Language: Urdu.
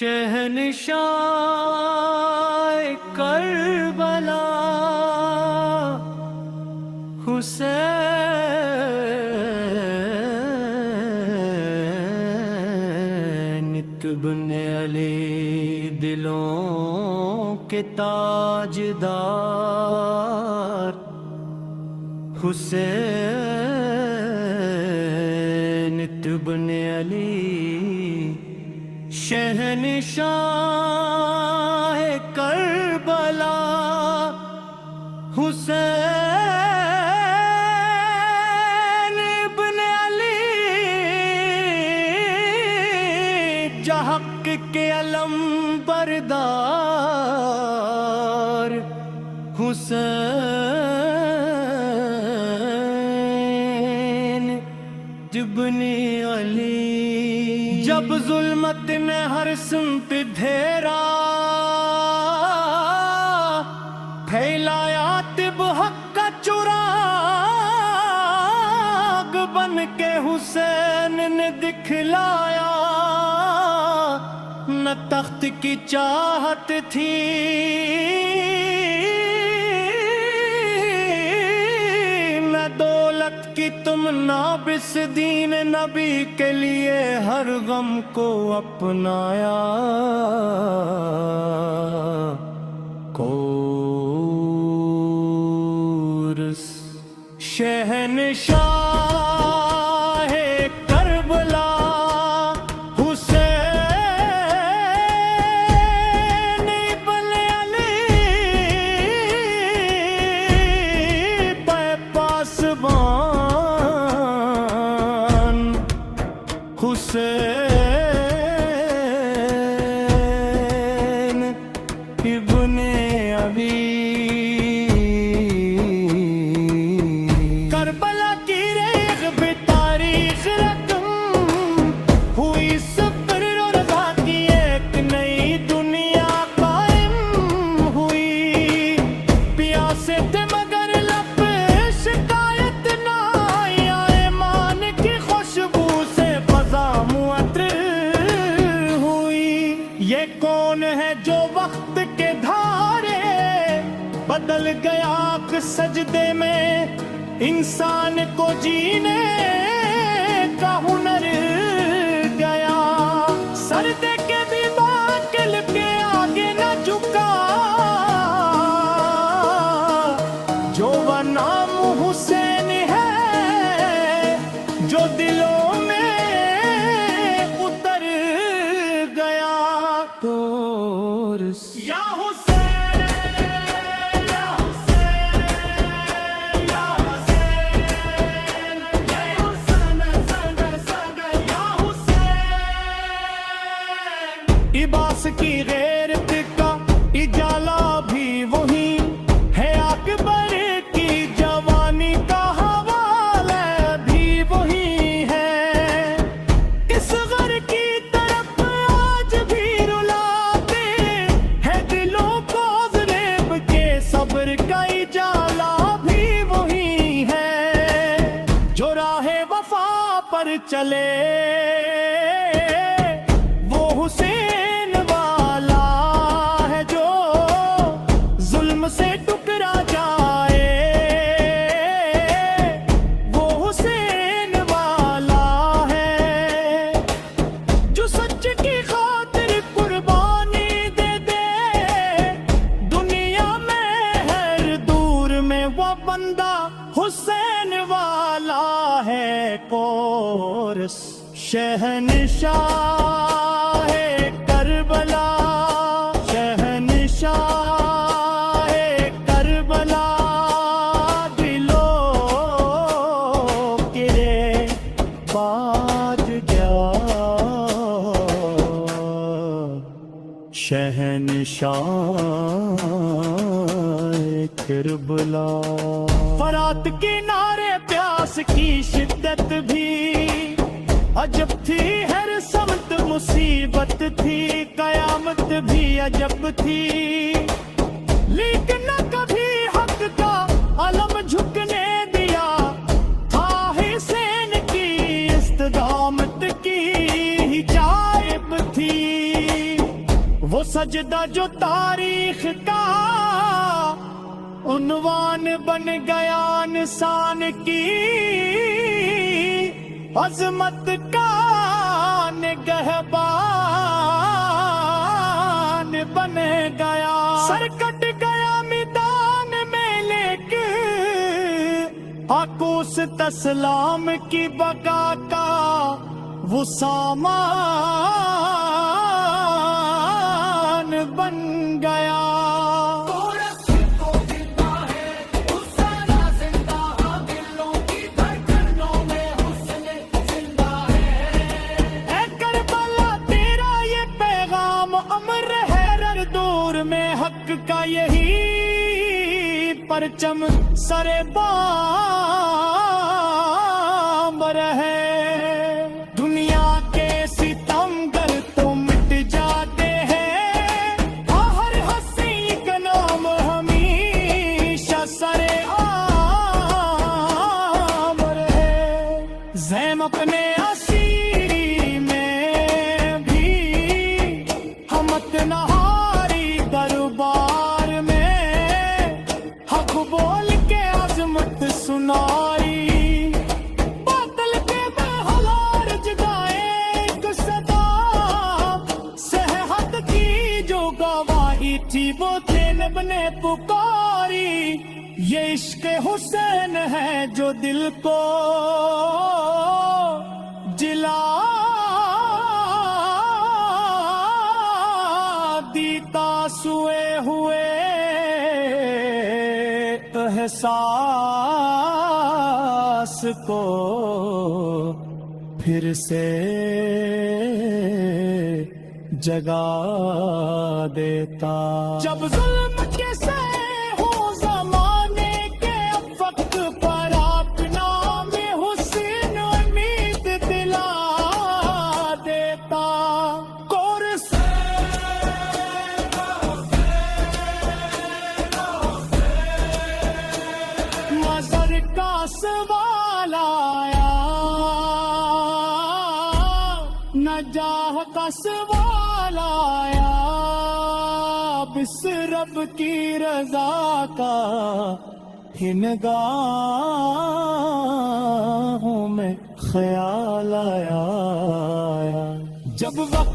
شہنشاہ کربلا حسین ابن علی دلوں کے تاجدار حسین ابن علی شہنشاہ کربلا حسین ابن علی جحق کے علم بردار حسین ابن علی جب ظلمت نے ہر سمت دھیرا پھیلایا طب حق کا چراغ بن کے حسین نے دکھلایا نہ تخت کی چاہت تھی نہ دولت کی تم نابس دین نبی کے لیے ہر غم کو اپنایا کورس شہنشاہ کربلا حسین ابن علی پہ پاسبان حسین ابن علی کربلا کی ریخ بھی تاریخ رقم ہوئی صبر اور رضا کی ایک نئی دنیا قائم ہوئی پیاسے تھے مگر لب شکایت نہ آئی ایمان کی خوشبو سے فضا معطر ہوئی یہ کون ہے جو وقت کے دھارے بدل گیا سجدے میں انسان کو جینے کا ہنر گیا سر دے کے بھی باقل کے آگے نہ جھکا جو وہ نام حسین ہے جو دلوں میں اتر گیا تو یا حسین یا حسین یا حسین یا حسین یا حسین عباس کی غیرت کا اجالا بھی وہی ہے اکبر کی جوانی کا حوالہ بھی وہی ہے اس غر کی طرف آج بھی رلاتے ہے دلوں کو ذریب کے صبر کا اجالا بھی وہی ہے جو راہ وفا پر چلے وہ حسین والا ہے جو ظلم سے ٹکرا جائے وہ حسین والا ہے جو سچ کی خاطر قربانی دے دے دنیا میں ہر دور میں وہ بندہ حسین والا ہے کورس شہنشاہ کربلا شہنشاہ کربلا دلوں کے باج جا شہنشاہ کربلا فرات کنارے پیاس کی شدت بھی عجب تھی ہر سمت مصیبت تھی قیامت بھی عجب تھی لیکن نہ کبھی حق کا علم جھکنے دیا تھا حسین کی استقامت کی ہی جائب تھی وہ سجدہ جو تاریخ کا عنوان بن گیا انسان کی عظمت کا نگہبان بن گیا سر کٹ گیا میدان میں لیکن آکوس تسلام کی بقا کا وہ سامان بن گیا حق کا یہی پرچم سرے بام رہے دنیا کے ستم گر تو مٹ جاتے ہیں ہر ہنسی کا نام ہمیشہ سرے عام رہے زیم اپنے اسیری میں بھی ہمت نہ دربار میں حق بول کے عظمت سنائی باطل کے بہلار جگائے ایک صدا صحت کی جو گواہی تھی وہ زینب نے پکاری یہ عشق حسین ہے جو دل کو جلا دیتا سوئے ہوئے احساس کو پھر سے جگا دیتا جب ظلم کے سے ہوں زمانے کے وقت پر آپ نام حسین امید دلا دیتا سوال آیا نجاح کا سوال آیا بس رب کی رضا کا نگاہوں میں خیال آیا جب وقت